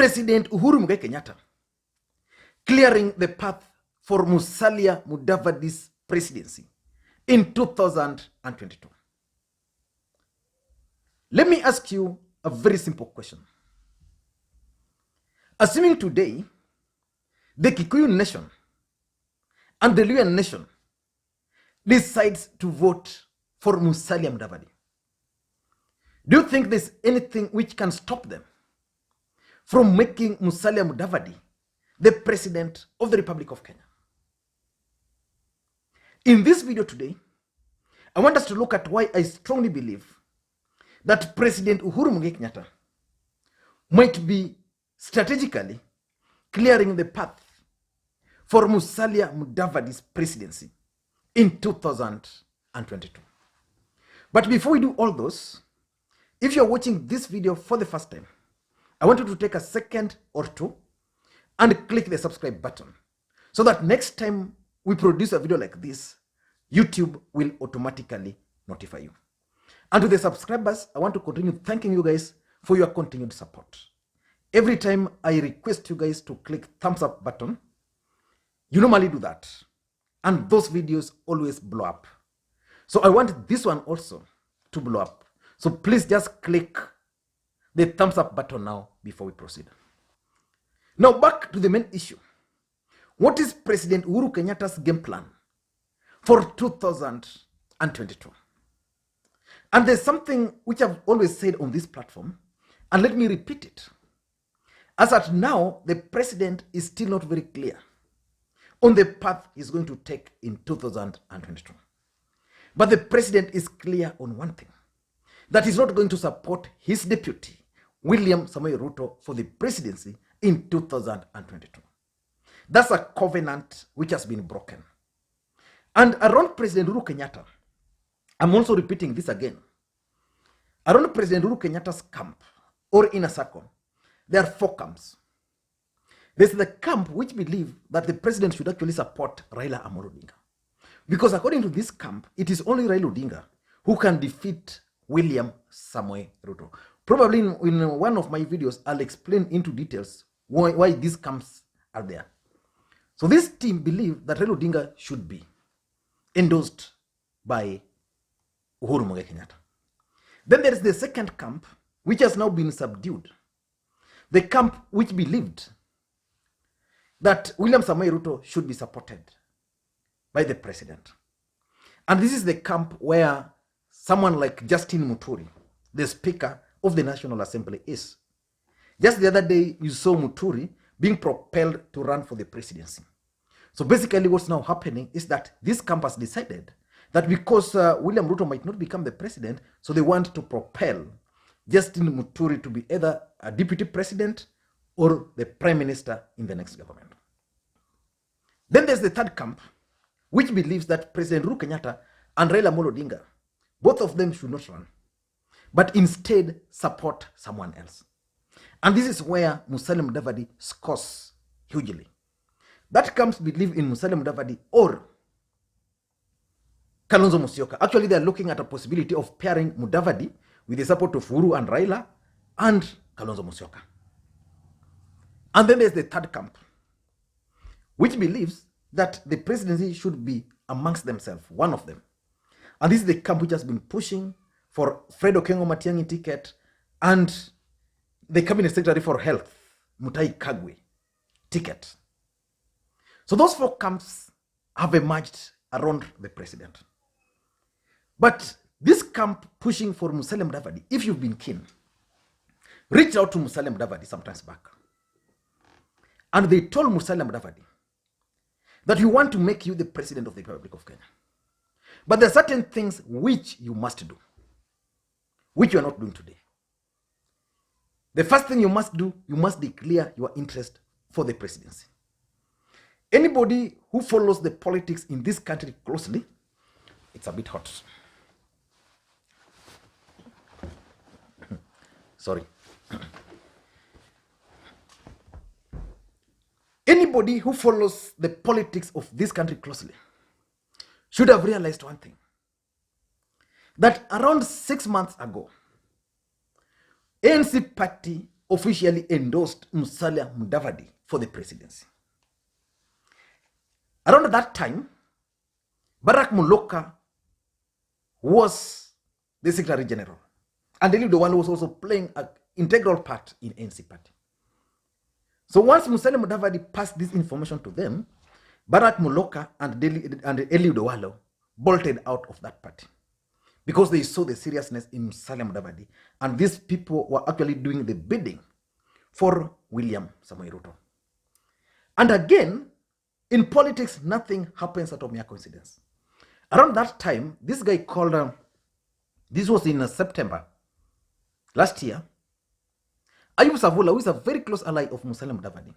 President Uhuru Kenyatta clearing the path for Musalia Mudavadi's presidency in 2022. Let me ask you a very simple question. Assuming today the Kikuyu nation and the Luhya nation decides to vote for Musalia Mudavadi, do you think there's anything which can stop them from making Musalia Mudavadi the president of the Republic of Kenya? In this video today, I want us to look at why I strongly believe that President Uhuru Kenyatta might be strategically clearing the path for Musalia Mudavadi's presidency in 2022. But before we do all those, if you're watching this video for the first time, I want you to take a second or two and click the subscribe button so that next time we produce a video like this, YouTube will automatically notify you. And to the subscribers, I want to continue thanking you guys for your continued support. Every time I request you guys to click thumbs up button, you normally do that. And those videos always blow up. So I want this one also to blow up. So please just click the thumbs up button now before we proceed. Now back to the main issue. What is President Uhuru Kenyatta's game plan for 2022? And there's something which I've always said on this platform, and let me repeat it. As at now, the president is still not very clear on the path he's going to take in 2022. But the president is clear on one thing, that he's not going to support his deputy, William Ruto, for the presidency in 2022. That's a covenant which has been broken. And around President Uhuru Kenyatta, I'm also repeating this again. Around President Uhuru Kenyatta's camp or inner circle, there are four camps. There's the camp which believe that the president should actually support Raila Odinga. Because according to this camp, it is only Raila Odinga who can defeat William Ruto. Probably in one of my videos, I'll explain into details why these camps are there. So this team believe that Raila Odinga should be endorsed by Uhuru Kenyatta. Then there is the second camp, which has now been subdued. The camp which believed that William Ruto should be supported by the president. And this is the camp where someone like Justin Muturi, the Speaker of the National Assembly, is. Just the other day, you saw Muturi being propelled to run for the presidency. So basically what's now happening is that this camp has decided that because William Ruto might not become the president, so they want to propel Justin Muturi to be either a deputy president or the prime minister in the next government. Then there's the third camp, which believes that President Uhuru Kenyatta and Raila Odinga, both of them should not run, but instead support someone else. And this is where Musalia Mudavadi scores hugely. That camps believe in Musalia Mudavadi or Kalonzo Musyoka. Actually, they are looking at a possibility of pairing Mudavadi with the support of Uhuru and Raila and Kalonzo Musyoka. And then there's the third camp, which believes that the presidency should be amongst themselves, one of them. And this is the camp which has been pushing for Fred Okengo Matiang'i ticket and the Cabinet Secretary for Health, Mutahi Kagwe, ticket. So those four camps have emerged around the president. But this camp pushing for Musalia Mudavadi, if you've been keen, reached out to Musalia Mudavadi sometimes back. And they told Musalia Mudavadi that we want to make you the president of the Republic of Kenya. But there are certain things which you must do, which you are not doing today. The first thing you must do, you must declare your interest for the presidency. Anybody who follows the politics in this country closely, it's a bit hot. Sorry. Anybody who follows the politics of this country closely should have realized one thing. That around 6 months ago, ANC party officially endorsed Musalia Mudavadi for the presidency. Around that time, Barack Moloka was the Secretary General, and Eliud Owalo was also playing an integral part in NC party. So once Musalia Mudavadi passed this information to them, Barack Moloka and Eliud Owalo bolted out of that party because they saw the seriousness in Musalia Mudavadi, and these people were actually doing the bidding for William Ruto. And again, in politics, nothing happens out of mere coincidence. Around that time, this guy called, this was in September last year, Ayub Savula, who is a very close ally of Musalia Mudavadi,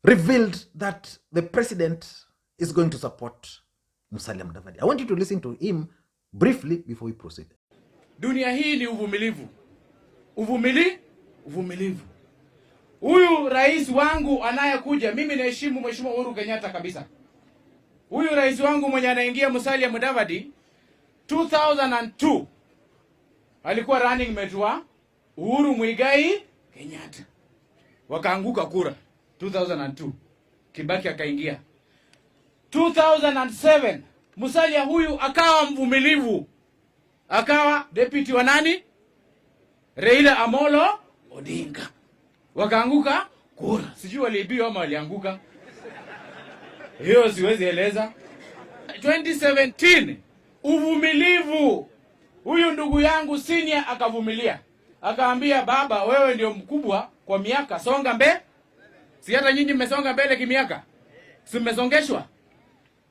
revealed that the president is going to support Musalia Mudavadi. I want you to listen to him briefly before we proceed. Dunia hii ni uvumilivu. Uvumilivu. Huyu rais wangu anayekuja, mimi naheshimu Mheshimiwa Uhuru Kenyatta kabisa. Huyu rais wangu mwenye anaingia Musalia Mudavadi 2002 alikuwa running mate wa Uhuru Muigai Kenyatta. Wakaanguka kura 2002. Kibaki akaingia. 2007 Musalia huyu akawa mvumilivu. Akawa deputy wa nani? Raila Amolo Odinga. Wakaanguka kura. Sijui waliibiwa ama walianguka. Hiyo siwezi eleza. 2017 uvumilivu. Huyu ndugu yangu senior akavumilia. Akaambia baba, wewe ndio mkubwa kwa miaka, songa mbele. Si hata nyinyi mmesonga mbele kimiaka? Si mmesongeshwa?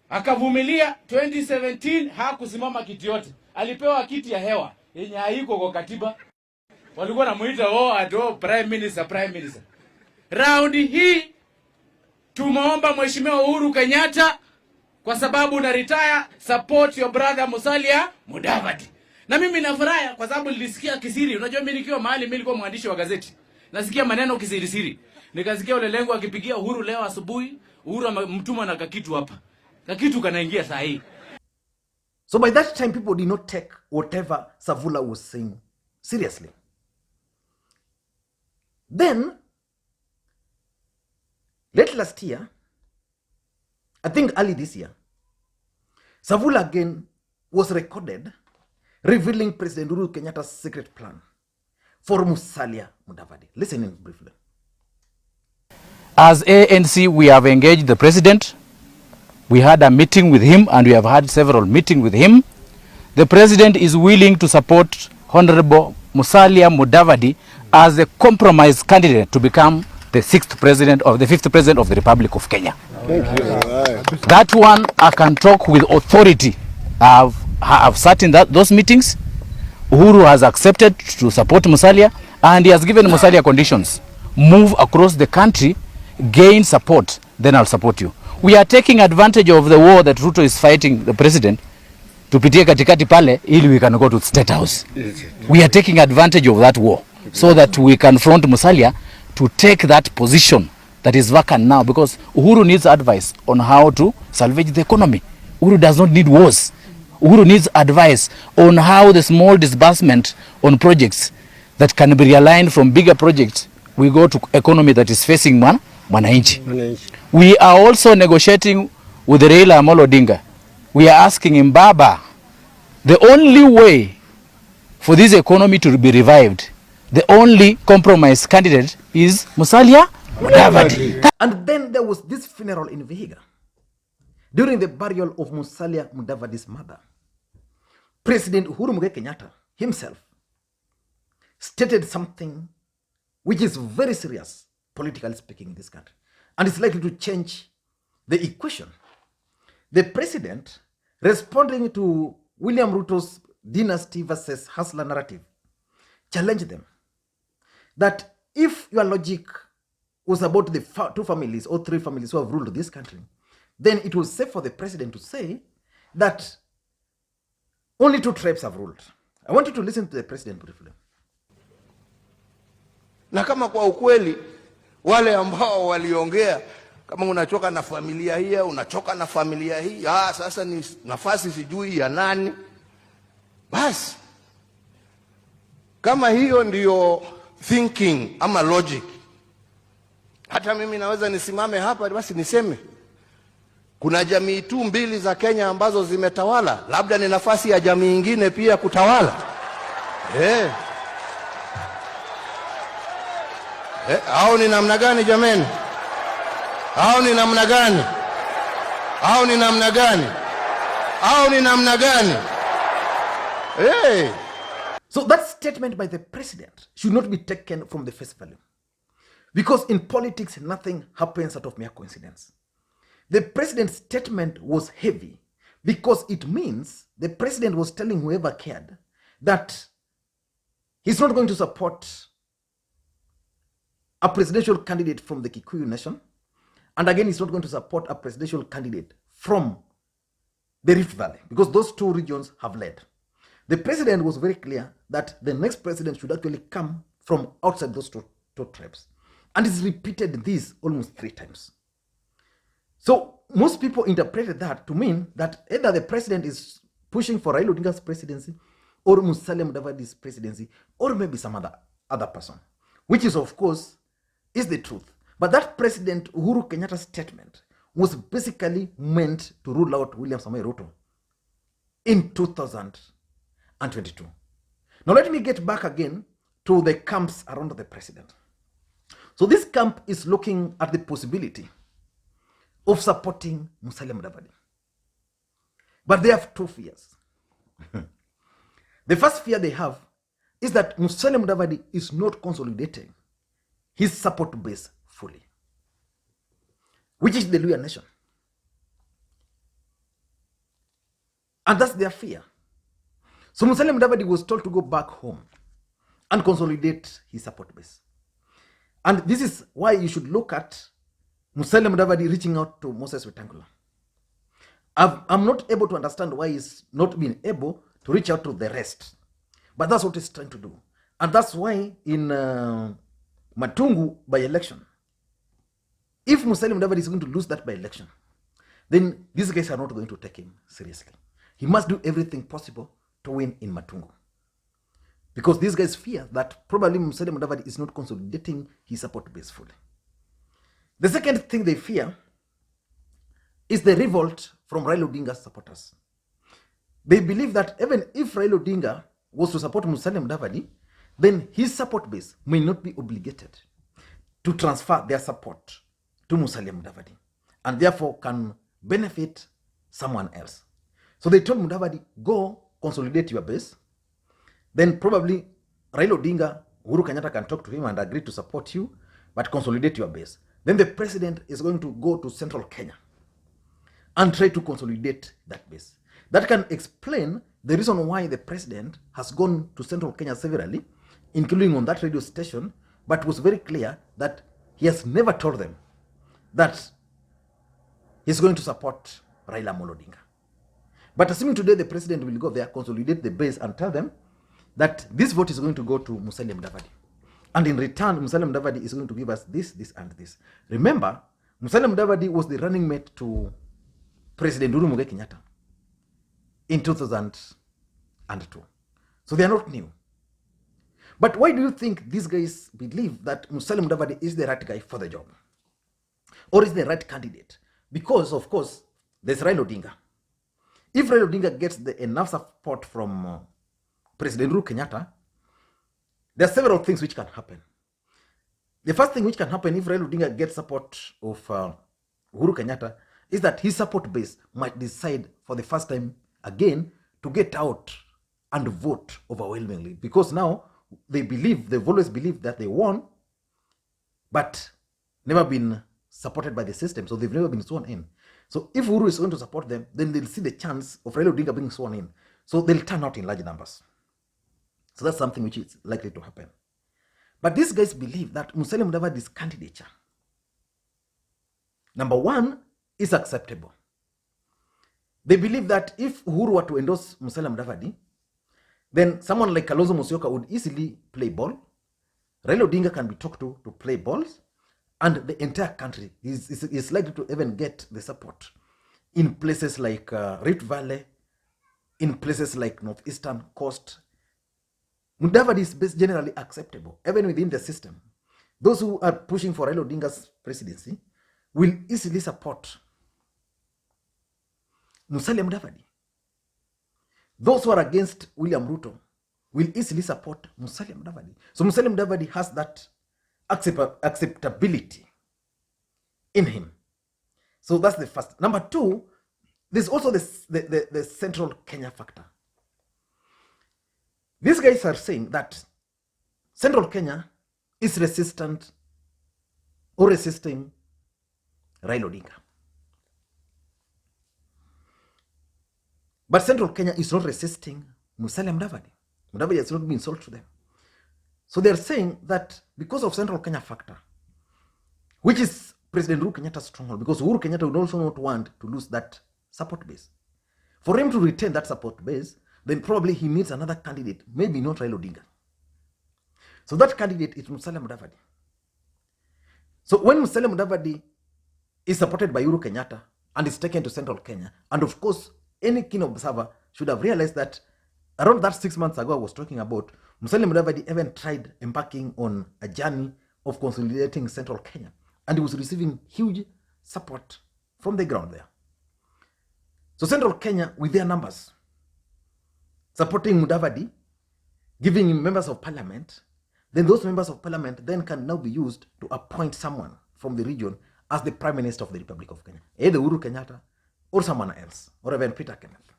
Akavumilia. 2017 hakusimama kiti yote. Alipewa kiti ya hewa yenye haiko kwa katiba. Walikuwa namuita ato prime minister. Raundi hii tumeomba Mheshimiwa Uhuru Kenyatta, kwa sababu na retire, support your brother Musalia Mudavadi. Na mimi nafurahi kwa sababu nilisikia kisiri. Unajua mimi nikiwa mahali, mimi nilikuwa mwandishi wa gazeti. Nasikia maneno kisiri. Nikasikia ule lengo akipigia Uhuru leo asubuhi, Uhuru mtuma na kakitu hapa. Kakitu kanaingia saa hii. So by that time, people did not take whatever Savula was saying seriously. Then, late last year, I think early this year, Savula again was recorded revealing President Uhuru Kenyatta's secret plan for Musalia Mudavadi. Listen in briefly. As ANC, we have engaged the president. We had a meeting with him, and we have had several meetings with him. The president is willing to support Honorable Musalia Mudavadi as a compromise candidate to become the fifth president of the Republic of Kenya. Thank you. That one I can talk with authority. I've sat in those meetings. Uhuru has accepted to support Musalia, and he has given Musalia conditions. Move across the country, gain support, then I'll support you. We are taking advantage of the war that Ruto is fighting the president. Tupitie katikati pale ili we can go to State House. We are taking advantage of that war so that we can front Musalia to take that position that is vacant now, because Uhuru needs advice on how to salvage the economy. Uhuru does not need wars. Uhuru needs advice on how the small disbursement on projects that can be realigned from bigger projects, we go to economy that is facing mwananchi. We are also negotiating with Raila Amolo Odinga. We are asking him, Baba, the only way for this economy to be revived, the only compromise candidate is Musalia Mudavadi. And then there was this funeral in Vihiga. During the burial of Musalia Mudavadi's mother, President Uhuru Kenyatta himself stated something which is very serious, politically speaking, in this country, and it's likely to change the equation. The president, responding to William Ruto's dynasty versus hustler narrative, challenged them that if your logic was about the two families or three families who have ruled this country, then it was safe for the president to say that only two tribes have ruled. I want you to listen to the president briefly. Na kama kwa ukweli wale ambao waliongea kama unachoka na familia hii, unachoka na familia hii, sasa ni nafasi sijui ya nani. Basi kama hiyo ndio thinking ama logic. Hata mimi naweza nisimame hapa basi niseme kuna jamii tu mbili za Kenya ambazo zimetawala, labda ni nafasi ya jamii nyingine pia kutawala. Au ni namna gani jameni? Au ni namna gani? Au ni namna gani? Au ni namna gani? So that statement by the president should not be taken from the face value. Because in politics, nothing happens out of mere coincidence. The president's statement was heavy because it means the president was telling whoever cared that he's not going to support a presidential candidate from the Kikuyu nation. And again, he's not going to support a presidential candidate from the Rift Valley because those two regions have led. The president was very clear that the next president should actually come from outside those two tribes. And he's repeated this almost 3 times. So most people interpreted that to mean that either the president is pushing for Raila Odinga's presidency or Musalia Mudavadi's presidency or maybe some other person, which is of course is the truth. But that President Uhuru Kenyatta's statement was basically meant to rule out William Ruto in 2022. Now let me get back again to the camps around the president. So this camp is looking at the possibility of supporting Musalia Mudavadi. But they have 2 fears. The first fear they have is that Musalia Mudavadi is not consolidating his support base fully, which is the Luhya nation. And that's their fear. So Musalia Mudavadi was told to go back home and consolidate his support base. And this is why you should look at Musalia Mudavadi reaching out to Moses Wetangula. I'm not able to understand why he's not been able to reach out to the rest. But that's what he's trying to do. And that's why in Matungu by-election, if Musalia Mudavadi is going to lose that by-election, then these guys are not going to take him seriously. He must do everything possible to win in Matungu. Because these guys fear that probably Musalia Mudavadi is not consolidating his support base fully. The second thing they fear is the revolt from Raila Odinga's supporters. They believe that even if Raila Odinga was to support Musalia Mudavadi, then his support base may not be obligated to transfer their support to Musalia Mudavadi and therefore can benefit someone else. So they told Mudavadi, go consolidate your base. Then probably Raila Odinga, Uhuru Kenyatta can talk to him and agree to support you, but consolidate your base. Then the president is going to go to central Kenya and try to consolidate that base. That can explain the reason why the president has gone to central Kenya severally, including on that radio station, but was very clear that he has never told them that he's going to support Raila Odinga. But assuming today the president will go there, consolidate the base and tell them that this vote is going to go to Musalia Mudavadi. And in return, Musalia Mudavadi is going to give us this, this, and this. Remember, Musalia Mudavadi was the running mate to President Uhuru Kenyatta in 2002. So they are not new. But why do you think these guys believe that Musalia Mudavadi is the right guy for the job? Or is the right candidate? Because, of course, there's Raila Odinga. If Raila Odinga gets enough support from President Uhuru Kenyatta, there are several things which can happen. The first thing which can happen if Raila Odinga gets support of Uhuru Kenyatta is that his support base might decide for the first time again to get out and vote overwhelmingly. Because now they've always believed that they won, but never been supported by the system. So they've never been sworn in. So if Uhuru is going to support them, then they'll see the chance of Raila Odinga being sworn in. So they'll turn out in large numbers. So that's something which is likely to happen. But these guys believe that Musalia Mudavadi's candidature, number one, is acceptable. They believe that if Uhuru were to endorse Musalia Mudavadi, then someone like Kalonzo Musyoka would easily play ball. Raila Odinga can be talked to play balls. And the entire country is likely to even get the support in places like Rift Valley, in places like Northeastern Coast, Mudavadi is generally acceptable, even within the system. Those who are pushing for Raila Odinga's presidency will easily support Musalia Mudavadi. Those who are against William Ruto will easily support Musalia Mudavadi. So Musalia Mudavadi has that acceptability in him. So that's the first. Number two, there's also the central Kenya factor. These guys are saying that central Kenya is resistant or resisting Raila Odinga. But central Kenya is not resisting Musalia Mudavadi. Mudavadi has not been sold to them. So they're saying that because of central Kenya factor, which is President Uhuru Kenyatta's stronghold, because Uhuru Kenyatta would also not want to lose that support base. For him to retain that support base, then probably he needs another candidate, maybe not Raila Odinga. So that candidate is Musalia Mudavadi. So when Musalia Mudavadi is supported by Uhuru Kenyatta and is taken to central Kenya, and of course, any keen observer should have realized that around that 6 months ago I was talking about, Musalia Mudavadi even tried embarking on a journey of consolidating central Kenya, and he was receiving huge support from the ground there. So central Kenya, with their numbers, supporting Mudavadi, giving him members of parliament, then those members of parliament then can now be used to appoint someone from the region as the Prime Minister of the Republic of Kenya, either Uhuru Kenyatta or someone else, or even Peter Kenneth.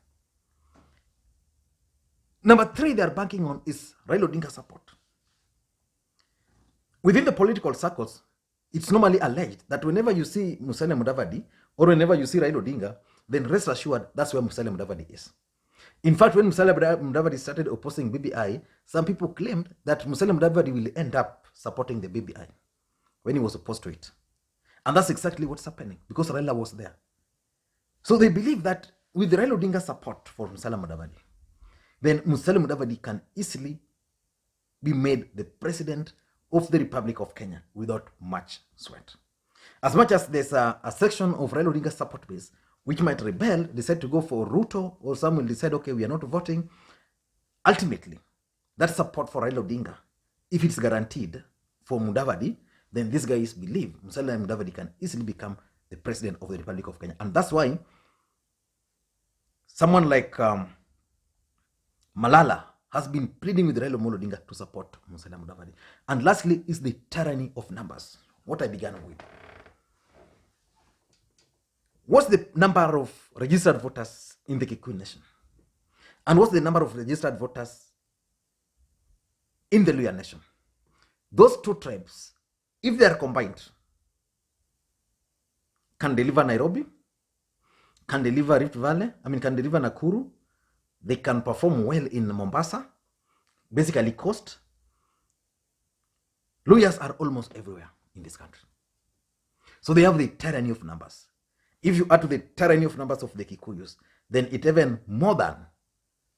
Number three they are banking on is Raila Odinga support. Within the political circles, it's normally alleged that whenever you see Musalia Mudavadi or whenever you see Raila Odinga, then rest assured that's where Musalia Mudavadi is. In fact, when Musalia Mudavadi started opposing BBI, some people claimed that Musalia Mudavadi will end up supporting the BBI when he was opposed to it. And that's exactly what's happening, because Raila was there. So they believe that with Raila Odinga's support for Musalia Mudavadi, then Musalia Mudavadi can easily be made the president of the Republic of Kenya without much sweat. As much as there's a section of Raila Odinga's support base which might rebel, decide to go for Ruto, or some will decide, okay, we are not voting. Ultimately, that support for Raila Odinga, if it's guaranteed for Mudavadi, then these guys believe Musalia Mudavadi can easily become the president of the Republic of Kenya. And that's why someone like Malala has been pleading with Raila Odinga to support Musalia Mudavadi. And lastly is the tyranny of numbers, what I began with. What's the number of registered voters in the Kikuyu nation? And what's the number of registered voters in the Luhya nation? Those two tribes, if they are combined, can deliver Nairobi, can deliver Rift Valley, can deliver Nakuru. They can perform well in Mombasa, basically coast. Luhyas are almost everywhere in this country. So they have the tyranny of numbers. If you add to the tyranny of numbers of the Kikuyus, then it even more than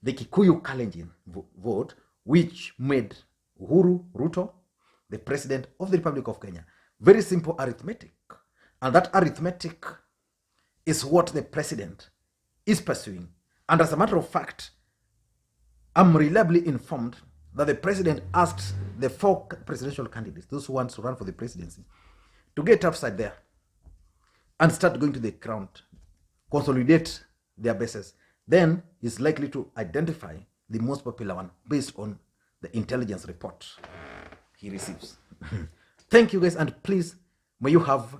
the Kikuyu Kalenjin vote, which made Uhuru Ruto the president of the Republic of Kenya. Very simple arithmetic. And that arithmetic is what the president is pursuing. And as a matter of fact, I'm reliably informed that the president asked the 4 presidential candidates, those who want to run for the presidency, to get upside there and start going to the ground, consolidate their bases. Then he's likely to identify the most popular one based on the intelligence report he receives. Thank you guys, and please, may you have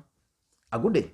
a good day.